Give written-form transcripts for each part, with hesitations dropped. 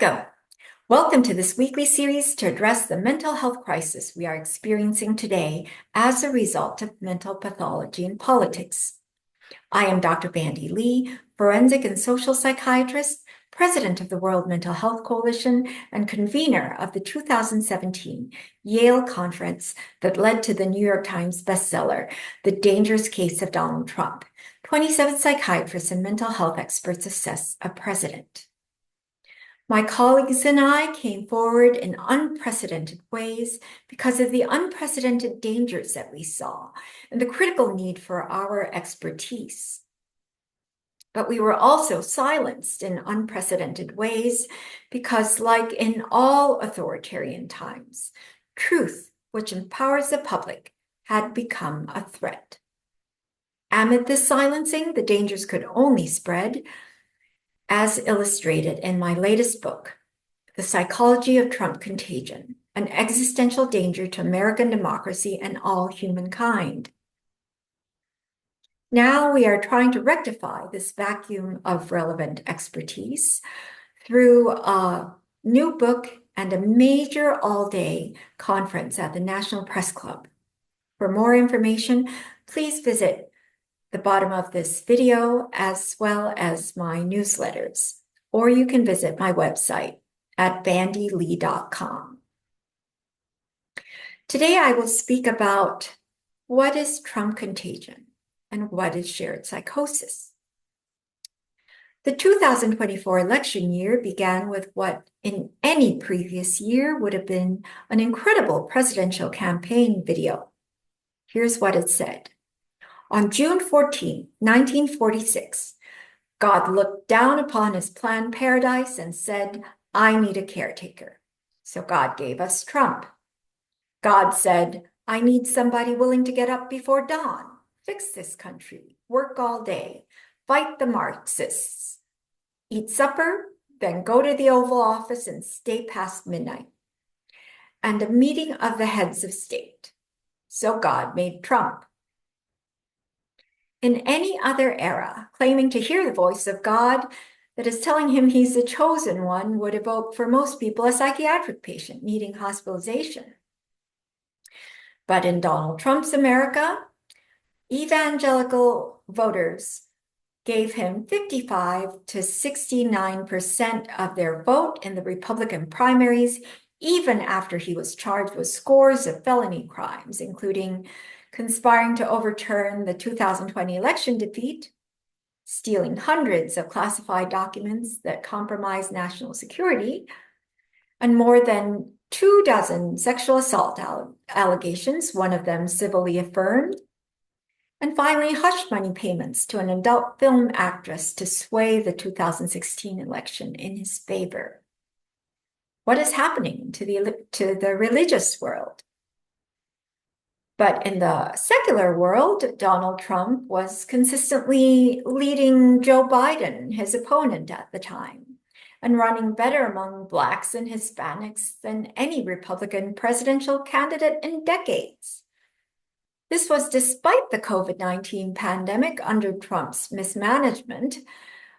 Welcome. Welcome to this weekly series to address the mental health crisis we are experiencing today as a result of mental pathology in politics. I am Dr. Bandy Lee, forensic and social psychiatrist, president of the World Mental Health Coalition, and convener of the 2017 Yale conference that led to the New York Times bestseller, The Dangerous Case of Donald Trump. 27 psychiatrists and mental health experts assess a president. My colleagues and I came forward in unprecedented ways because of the unprecedented dangers that we saw and the critical need for our expertise. But we were also silenced in unprecedented ways because, like in all authoritarian times, truth, which empowers the public, had become a threat. Amid this silencing, the dangers could only spread, as illustrated in my latest book, The Psychology of Trump Contagion, an existential danger to American democracy and all humankind. Now we are trying to rectify this vacuum of relevant expertise through a new book and a major all-day conference at the National Press Club. For more information, please visit the bottom of this video, as well as my newsletters, or you can visit my website at bandylee.com. Today, I will speak about what is Trump contagion and what is shared psychosis. The 2024 election year began with what in any previous year would have been an incredible presidential campaign video. Here's what it said. On June 14, 1946, God looked down upon his planned paradise and said, I need a caretaker. So God gave us Trump. God said, I need somebody willing to get up before dawn, fix this country, work all day, fight the Marxists, eat supper, then go to the Oval Office and stay past midnight, and a meeting of the heads of state. So God made Trump. In any other era, claiming to hear the voice of God that is telling him he's the chosen one would evoke for most people a psychiatric patient needing hospitalization. But in Donald Trump's America, evangelical voters gave him 55 to 69% of their vote in the Republican primaries, even after he was charged with scores of felony crimes, including conspiring to overturn the 2020 election defeat, stealing hundreds of classified documents that compromised national security, and more than 24 sexual assault allegations, one of them civilly affirmed, and finally hush money payments to an adult film actress to sway the 2016 election in his favor. What is happening to the religious world? But in the secular world, Donald Trump was consistently leading Joe Biden, his opponent at the time, and running better among Blacks and Hispanics than any Republican presidential candidate in decades. This was despite the COVID-19 pandemic under Trump's mismanagement,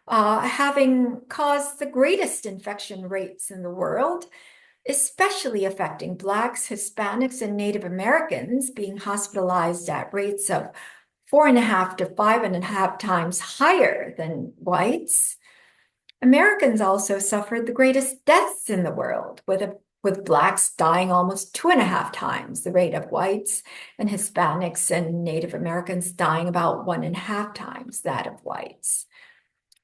having caused the greatest infection rates in the world, especially affecting Blacks, Hispanics, and Native Americans, being hospitalized at rates of 4.5 to 5.5 times higher than whites. Americans also suffered the greatest deaths in the world, with Blacks dying almost 2.5 times the rate of whites, and Hispanics and Native Americans dying about 1.5 times that of whites.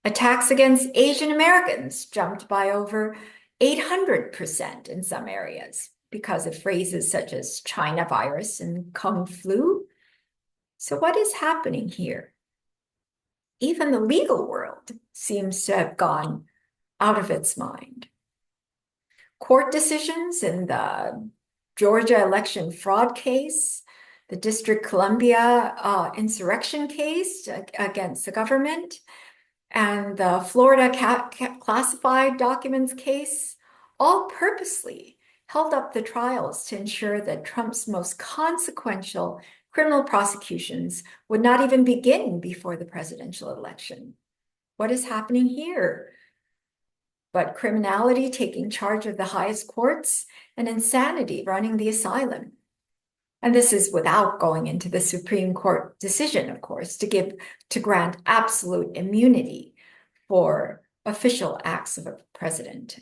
Attacks against Asian Americans jumped by over 800% in some areas because of phrases such as China virus and Kung flu. So what is happening here? Even the legal world seems to have gone out of its mind. Court decisions in the Georgia election fraud case, the District of Columbia insurrection case against the government, and the Florida classified documents case all purposely held up the trials to ensure that Trump's most consequential criminal prosecutions would not even begin before the presidential election. What is happening here? but criminality taking charge of the highest courts and insanity running the asylum. And this is without going into the Supreme Court decision, of course, to grant absolute immunity for official acts of a president,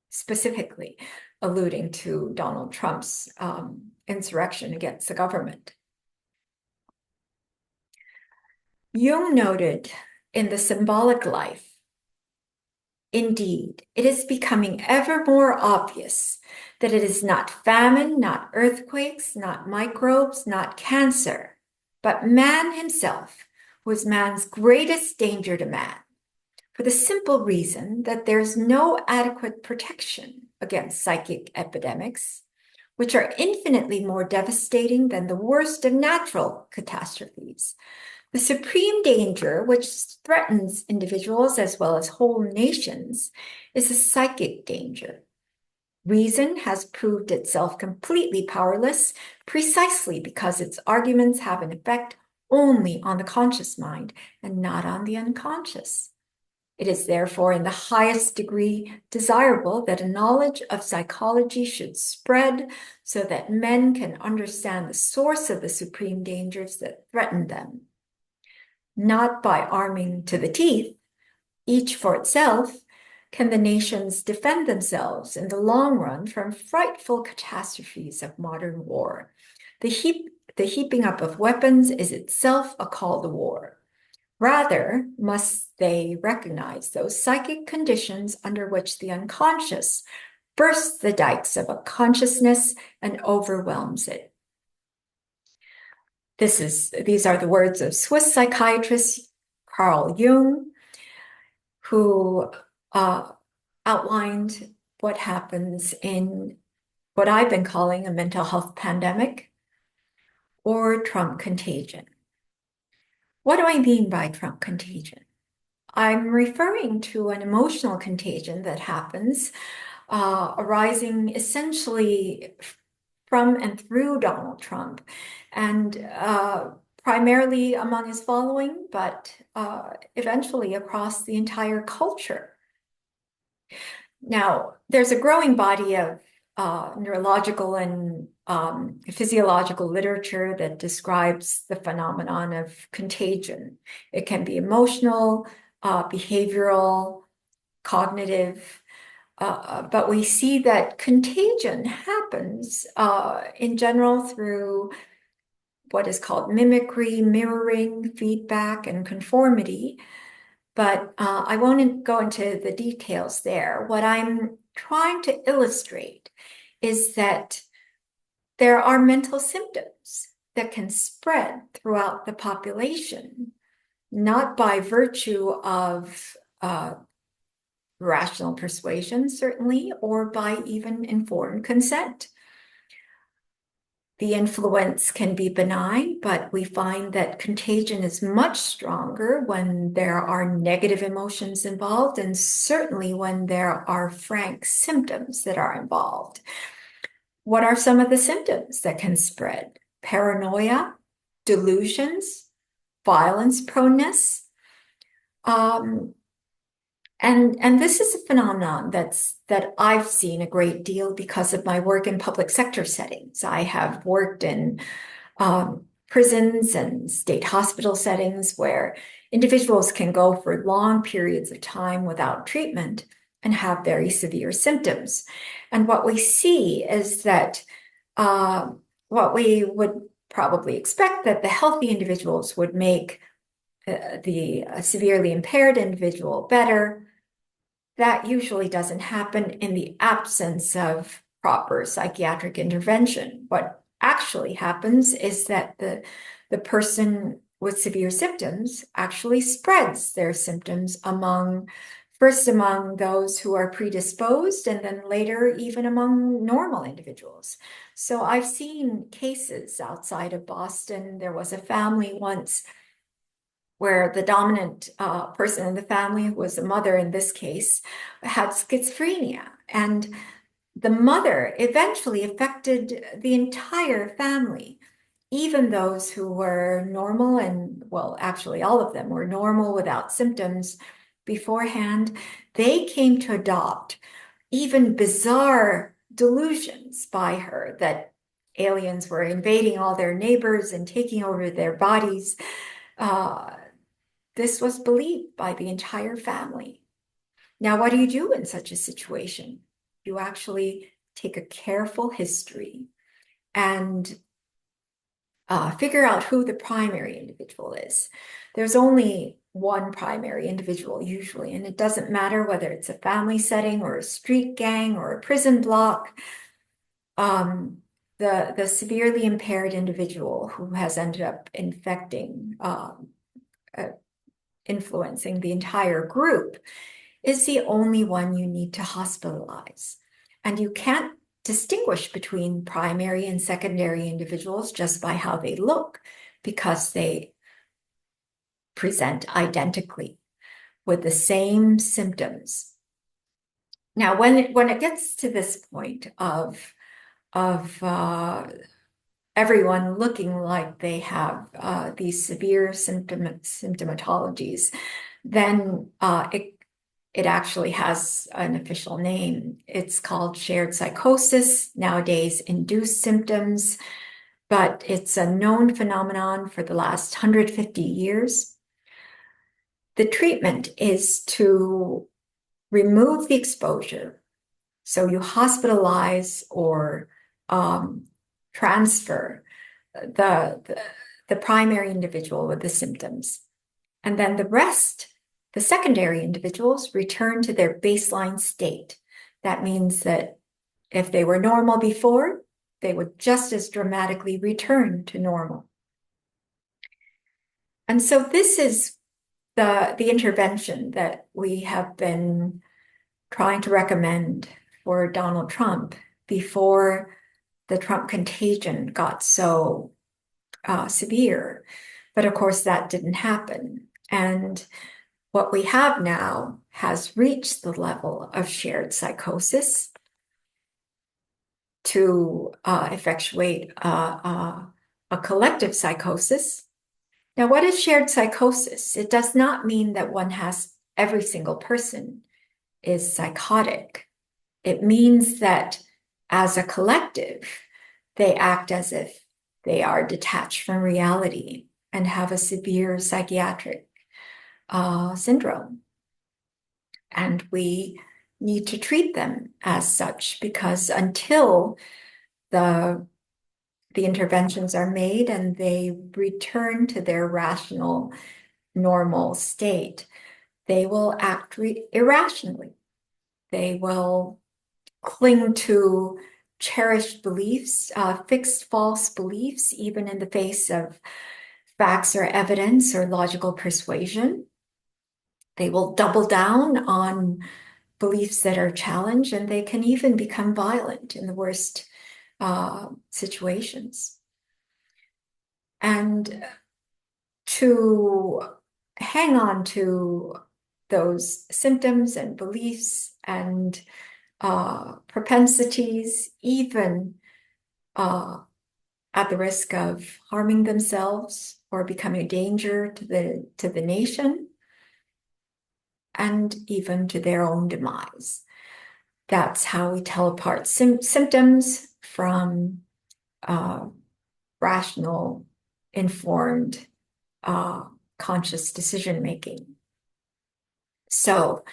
specifically alluding to Donald Trump's insurrection against the government. Jung noted in The Symbolic Life, indeed, it is becoming ever more obvious that it is not famine, not earthquakes, not microbes, not cancer, but man himself who is man's greatest danger to man, for the simple reason that there's no adequate protection against psychic epidemics, which are infinitely more devastating than the worst of natural catastrophes. The supreme danger, which threatens individuals as well as whole nations, is a psychic danger. Reason has proved itself completely powerless precisely because its arguments have an effect only on the conscious mind and not on the unconscious. It is therefore in the highest degree desirable that a knowledge of psychology should spread so that men can understand the source of the supreme dangers that threaten them. Not by arming to the teeth, each for itself, can the nations defend themselves in the long run from frightful catastrophes of modern war. The heaping up of weapons is itself a call to war. Rather, must they recognize those psychic conditions under which the unconscious bursts the dikes of a consciousness and overwhelms it. These are the words of Swiss psychiatrist Carl Jung, who outlined what happens in what I've been calling a mental health pandemic or Trump contagion. What do I mean by Trump contagion? I'm referring to an emotional contagion that happens arising essentially from and through Donald Trump, and primarily among his following, but eventually across the entire culture. Now, there's a growing body of neurological and physiological literature that describes the phenomenon of contagion. It can be emotional, behavioral, cognitive, but we see that contagion happens in general through what is called mimicry, mirroring, feedback, and conformity. But I won't go into the details there. What I'm trying to illustrate is that there are mental symptoms that can spread throughout the population, not by virtue of rational persuasion, certainly, or by even informed consent. The influence can be benign, but we find that contagion is much stronger when there are negative emotions involved, and certainly when there are frank symptoms that are involved. What are some of the symptoms that can spread? Paranoia, delusions, violence proneness. And this is a phenomenon that I've seen a great deal because of my work in public sector settings. I have worked in prisons and state hospital settings where individuals can go for long periods of time without treatment and have very severe symptoms. And what we see is that what we would probably expect, that the healthy individuals would make the severely impaired individual better. That usually doesn't happen in the absence of proper psychiatric intervention. What actually happens is that the person with severe symptoms actually spreads their symptoms first among those who are predisposed, and then later even among normal individuals. So I've seen cases outside of Boston. There was a family once where the dominant person in the family, who was the mother in this case, had schizophrenia. And the mother eventually affected the entire family, even those who were normal and, well, actually all of them were normal without symptoms. beforehand, they came to adopt even bizarre delusions by her that aliens were invading all their neighbors and taking over their bodies. This was believed by the entire family. Now, what do you do in such a situation? You actually take a careful history and figure out who the primary individual is. There's only one primary individual usually, and it doesn't matter whether it's a family setting or a street gang or a prison block. The severely impaired individual who has ended up influencing the entire group is the only one you need to hospitalize. And you can't distinguish between primary and secondary individuals just by how they look, because they present identically with the same symptoms. Now, when it gets to this point of everyone looking like they have these severe symptomatologies, then it actually has an official name. It's called shared psychosis, nowadays induced symptoms, but it's a known phenomenon for the last 150 years. The treatment is to remove the exposure. So you hospitalize or transfer the primary individual with the symptoms. And then the rest, the secondary individuals, return to their baseline state. That means that if they were normal before, they would just as dramatically return to normal. And so this is the intervention that we have been trying to recommend for Donald Trump before the Trump contagion got so severe. But of course, that didn't happen. And what we have now has reached the level of shared psychosis to effectuate a collective psychosis. Now, what is shared psychosis? It does not mean that every single person is psychotic. It means that as a collective, they act as if they are detached from reality and have a severe psychiatric syndrome. And we need to treat them as such, because until the interventions are made and they return to their rational, normal state, they will act irrationally. They will cling to cherished beliefs, fixed false beliefs, even in the face of facts or evidence or logical persuasion. They will double down on beliefs that are challenged, and they can even become violent in the worst situations. And to hang on to those symptoms and beliefs and propensities, even at the risk of harming themselves or becoming a danger to the nation and even to their own demise. That's how we tell apart symptoms from rational, informed, conscious decision-making. So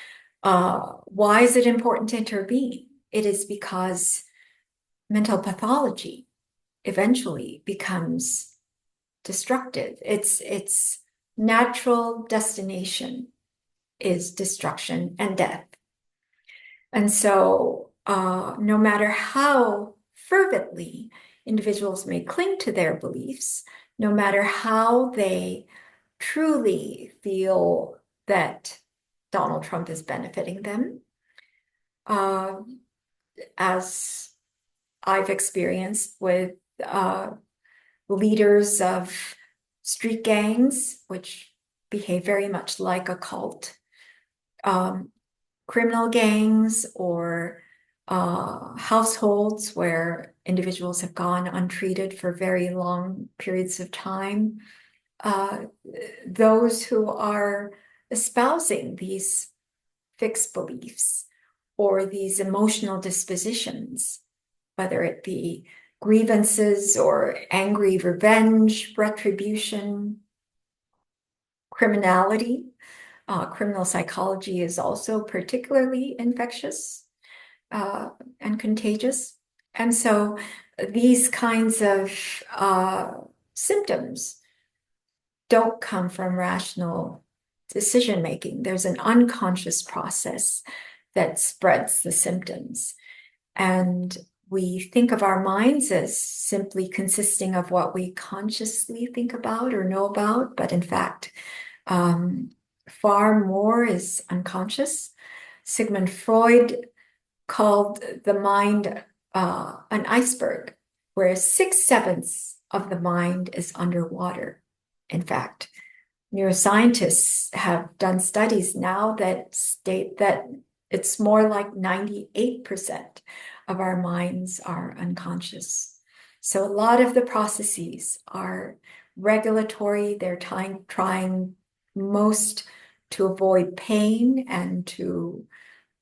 why is it important to intervene? It is because mental pathology eventually becomes destructive. Its natural destination is destruction and death. And so no matter how fervently individuals may cling to their beliefs, no matter how they truly feel that Donald Trump is benefiting them, as I've experienced with leaders of street gangs, which behave very much like a cult, criminal gangs, or households where individuals have gone untreated for very long periods of time. Those who are espousing these fixed beliefs or these emotional dispositions, whether it be grievances or angry revenge, retribution, criminality. Criminal psychology is also particularly infectious and contagious. And so these kinds of symptoms don't come from rational decision making. There's an unconscious process that spreads the symptoms. And we think of our minds as simply consisting of what we consciously think about or know about, but in fact, far more is unconscious. Sigmund Freud called the mind an iceberg, where 6/7 of the mind is underwater. In fact, neuroscientists have done studies now that state that it's more like 98% of our minds are unconscious. So a lot of the processes are regulatory. They're trying most to avoid pain and to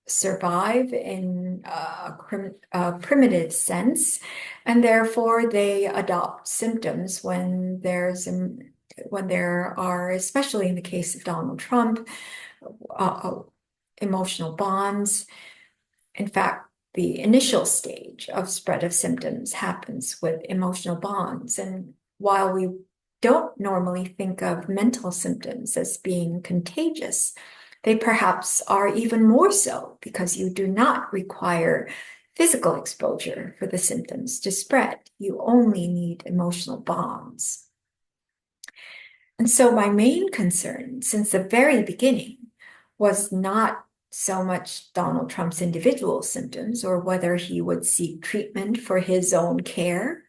survive in a primitive sense, and therefore they adopt symptoms when there are, especially in the case of Donald Trump, emotional bonds. In fact, the initial stage of spread of symptoms happens with emotional bonds. And while we don't normally think of mental symptoms as being contagious, they perhaps are even more so, because you do not require physical exposure for the symptoms to spread. You only need emotional bonds. And so my main concern since the very beginning was not so much Donald Trump's individual symptoms or whether he would seek treatment for his own care,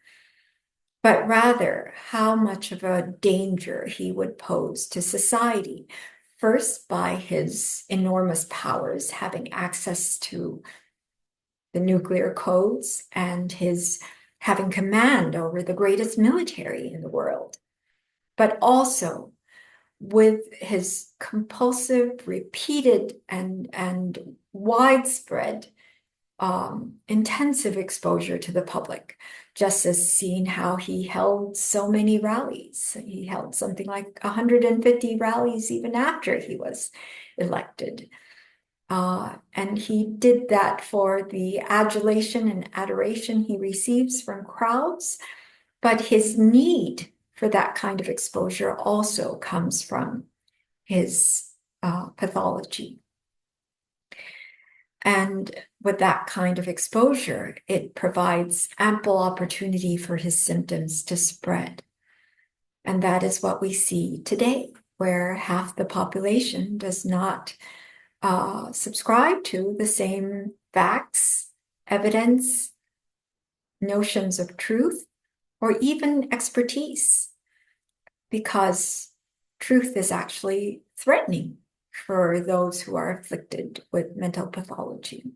but rather how much of a danger he would pose to society. First, by his enormous powers, having access to the nuclear codes and his having command over the greatest military in the world, but also with his compulsive, repeated, and widespread intensive exposure to the public, just as seen how he held so many rallies. He held something like 150 rallies even after he was elected. And he did that for the adulation and adoration he receives from crowds, but his need for that kind of exposure also comes from his pathology. And with that kind of exposure, it provides ample opportunity for his symptoms to spread. And that is what we see today, where half the population does not subscribe to the same facts, evidence, notions of truth, or even expertise, because truth is actually threatening for those who are afflicted with mental pathology.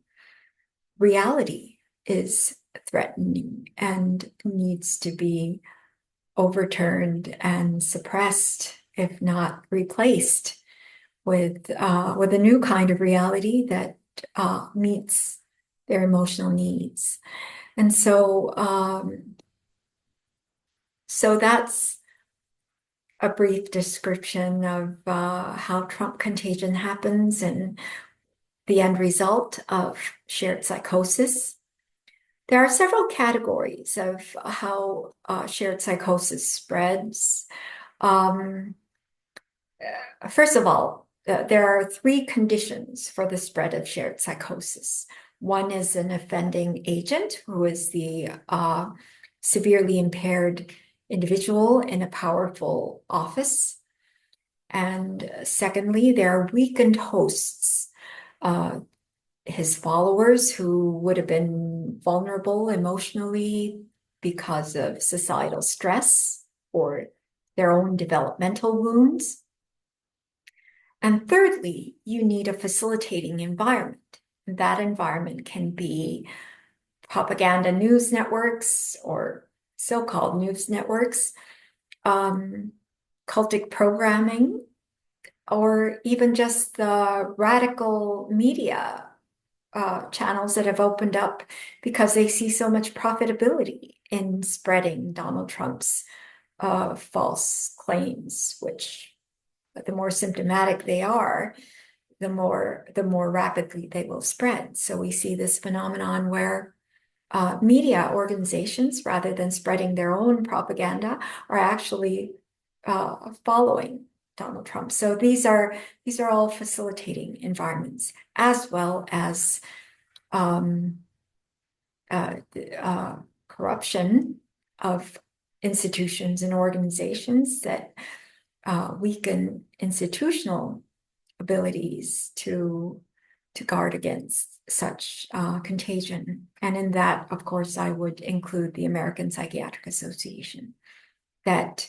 Reality is threatening and needs to be overturned and suppressed, if not replaced, with a new kind of reality that meets their emotional needs. And so that's a brief description of how Trump contagion happens and the end result of shared psychosis. There are several categories of how shared psychosis spreads. First of all, there are 3 conditions for the spread of shared psychosis. One is an offending agent, who is the severely impaired individual in a powerful office. And secondly, there are weakened hosts, his followers who would have been vulnerable emotionally because of societal stress or their own developmental wounds. And thirdly, you need a facilitating environment. That environment can be propaganda news networks or so-called news networks, cultic programming, or even just the radical media channels that have opened up because they see so much profitability in spreading Donald Trump's false claims, which the more symptomatic they are, the more rapidly they will spread. So we see this phenomenon where media organizations, rather than spreading their own propaganda, are actually following Donald Trump. So these are all facilitating environments, as well as corruption of institutions and organizations that weaken institutional abilities to guard against such contagion. And in that, of course, I would include the American Psychiatric Association, that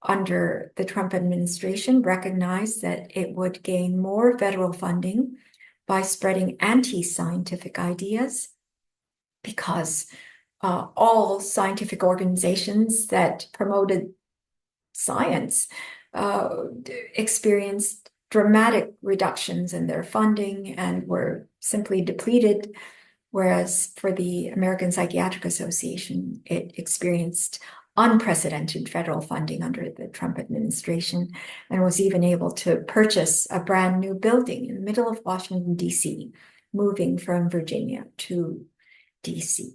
under the Trump administration recognized that it would gain more federal funding by spreading anti-scientific ideas, because all scientific organizations that promoted science experienced dramatic reductions in their funding and were simply depleted, whereas for the American Psychiatric Association, it experienced unprecedented federal funding under the Trump administration and was even able to purchase a brand new building in the middle of Washington, D.C., moving from Virginia to D.C.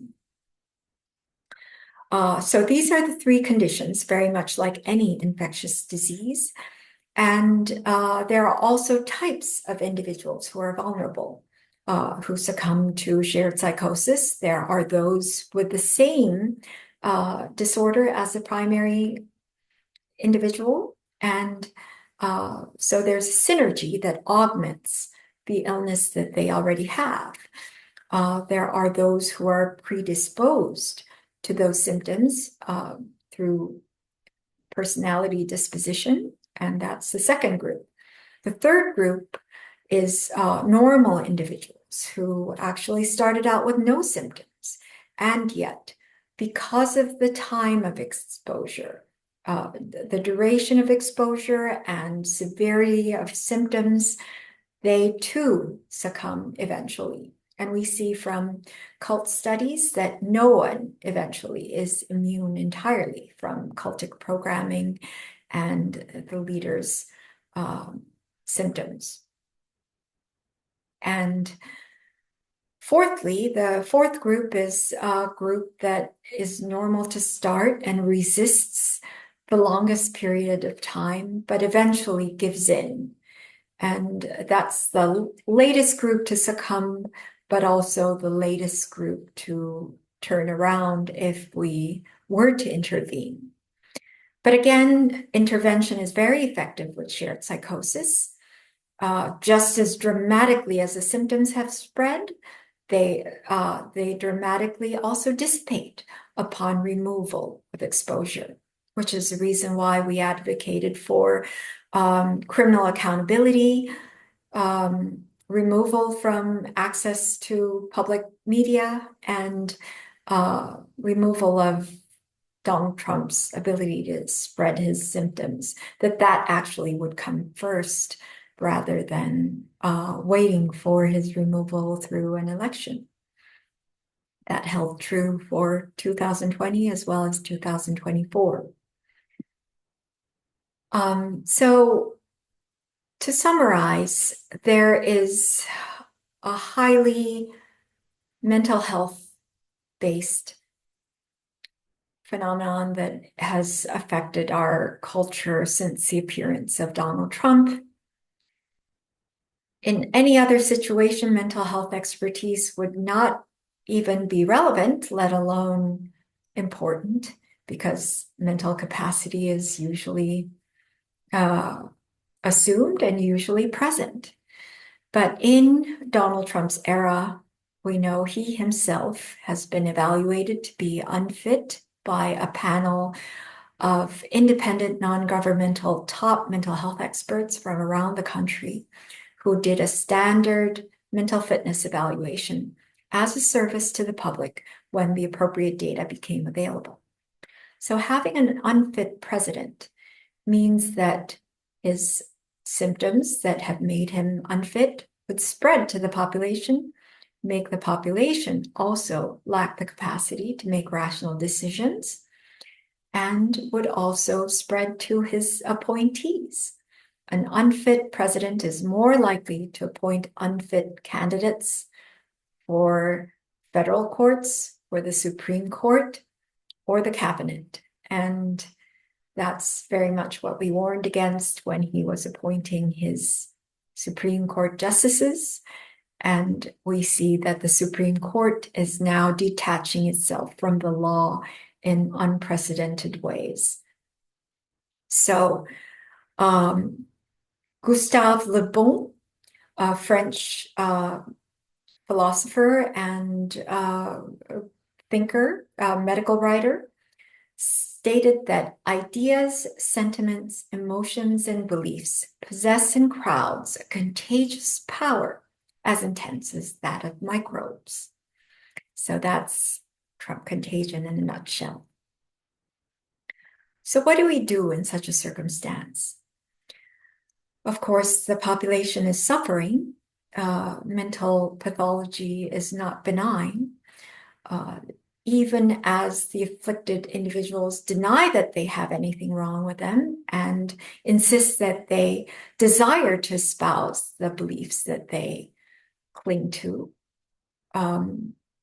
So these are the three conditions, very much like any infectious disease. And there are also types of individuals who are vulnerable, who succumb to shared psychosis. There are those with the same disorder as the primary individual. And so there's a synergy that augments the illness that they already have. There are those who are predisposed to those symptoms through personality disposition, and that's the second group. The third group is normal individuals who actually started out with no symptoms, and yet, because of the time of exposure, the duration of exposure and severity of symptoms, they too succumb eventually. And we see from cult studies that no one eventually is immune entirely from cultic programming and the leader's symptoms. And fourthly, the fourth group is a group that is normal to start and resists the longest period of time, but eventually gives in. And that's the latest group to succumb, but also the latest group to turn around if we were to intervene. But again, intervention is very effective with shared psychosis. Just as dramatically as the symptoms have spread, they dramatically also dissipate upon removal of exposure, which is the reason why we advocated for criminal accountability, removal from access to public media, and removal of Donald Trump's ability to spread his symptoms, that actually would come first rather than waiting for his removal through an election. That held true for 2020 as well as 2024. So to summarize, there is a highly mental health-based phenomenon that has affected our culture since the appearance of Donald Trump. In any other situation, mental health expertise would not even be relevant, let alone important, because mental capacity is usually assumed and usually present. But in Donald Trump's era, we know he himself has been evaluated to be unfit by a panel of independent, non-governmental top mental health experts from around the country who did a standard mental fitness evaluation as a service to the public when the appropriate data became available. So having an unfit president means that his symptoms that have made him unfit would spread to the population, make the population also lack the capacity to make rational decisions, and would also spread to his appointees. An unfit president is more likely to appoint unfit candidates for federal courts, or the Supreme Court, or the cabinet. And that's very much what we warned against when he was appointing his Supreme Court justices. And we see that the Supreme Court is now detaching itself from the law in unprecedented ways. So, Gustave Le Bon, a French philosopher and thinker, medical writer, stated that ideas, sentiments, emotions, and beliefs possess in crowds a contagious power as intense as that of microbes. So that's Trump contagion in a nutshell. So what do we do in such a circumstance? Of course, the population is suffering. Mental pathology is not benign. Even as the afflicted individuals deny that they have anything wrong with them and insist that they desire to espouse the beliefs that they cling to,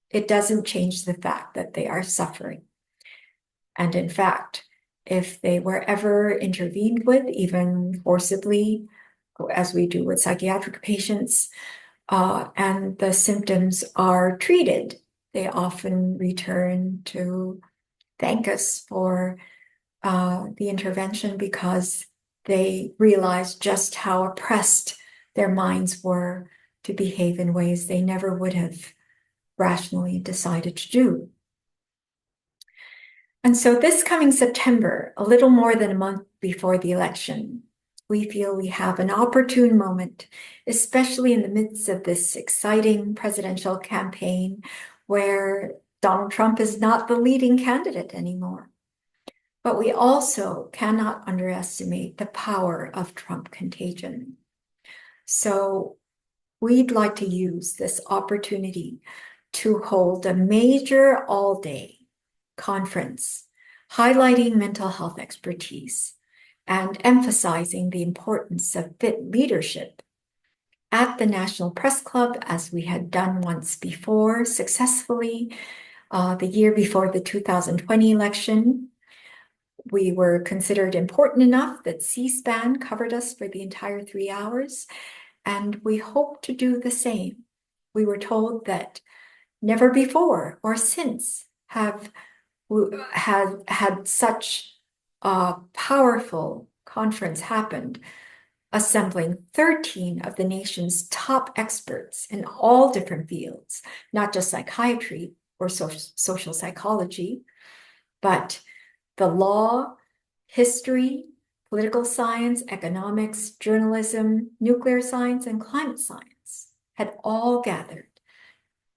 it doesn't change the fact that they are suffering. And in fact, if they were ever intervened with, even forcibly, as we do with psychiatric patients, and the symptoms are treated, they often return to thank us for the intervention because they realize just how oppressed their minds were to behave in ways they never would have rationally decided to do. And so this coming September, a little more than a month before the election, we feel we have an opportune moment, especially in the midst of this exciting presidential campaign where Donald Trump is not the leading candidate anymore. But we also cannot underestimate the power of Trump contagion. So we'd like to use this opportunity to hold a major all-day conference highlighting mental health expertise and emphasizing the importance of fit leadership at the National Press Club, as we had done once before successfully the year before the 2020 election. We were considered important enough that C-SPAN covered us for the entire 3 hours, and we hope to do the same. We were told that never before or since have had such a powerful conference happened, assembling 13 of the nation's top experts in all different fields, not just psychiatry or social psychology, but the law, history, political science, economics, journalism, nuclear science, and climate science had all gathered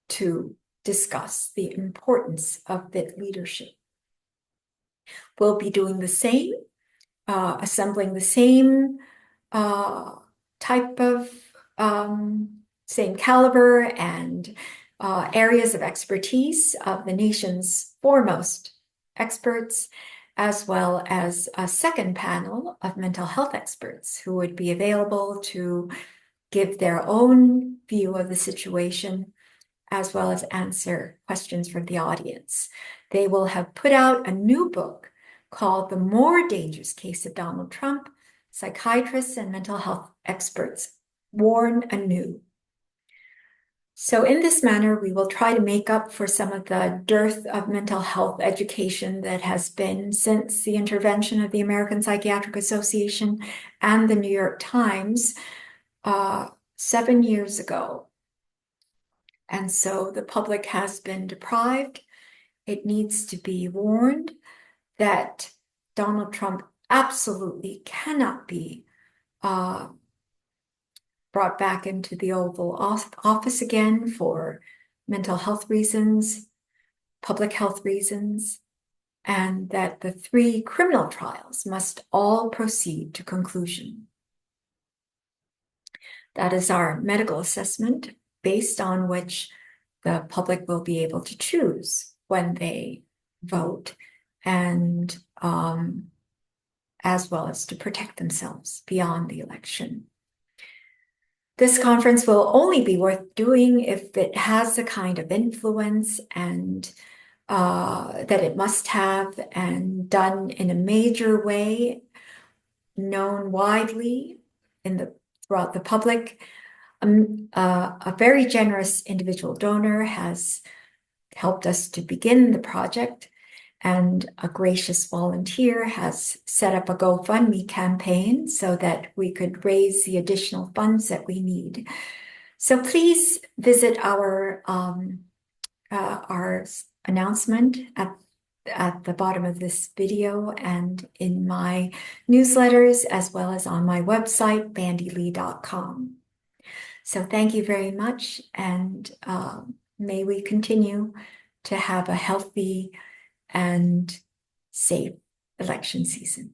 to discuss the importance of fit leadership. We'll be doing the same, assembling the same type of, same caliber and areas of expertise of the nation's foremost experts, as well as a second panel of mental health experts who would be available to give their own view of the situation, as well as answer questions from the audience. They will have put out a new book called The More Dangerous Case of Donald Trump: Psychiatrists and Mental Health Experts Warn Anew. So in this manner, we will try to make up for some of the dearth of mental health education that has been since the intervention of the American Psychiatric Association and the New York Times 7 years ago. And so the public has been deprived. It needs to be warned that Donald Trump absolutely cannot be brought back into the Oval Office again for mental health reasons, public health reasons, and that the 3 criminal trials must all proceed to conclusion. That is our medical assessment based on which the public will be able to choose when they vote, and as well as to protect themselves beyond the election. This conference will only be worth doing if it has the kind of influence and that it must have, and done in a major way, known widely throughout the public. A very generous individual donor has helped us to begin the project, and a gracious volunteer has set up a GoFundMe campaign so that we could raise the additional funds that we need. So please visit our announcement at the bottom of this video and in my newsletters, as well as on my website, bandylee.com. So thank you very much, and may we continue to have a healthy and safe election season.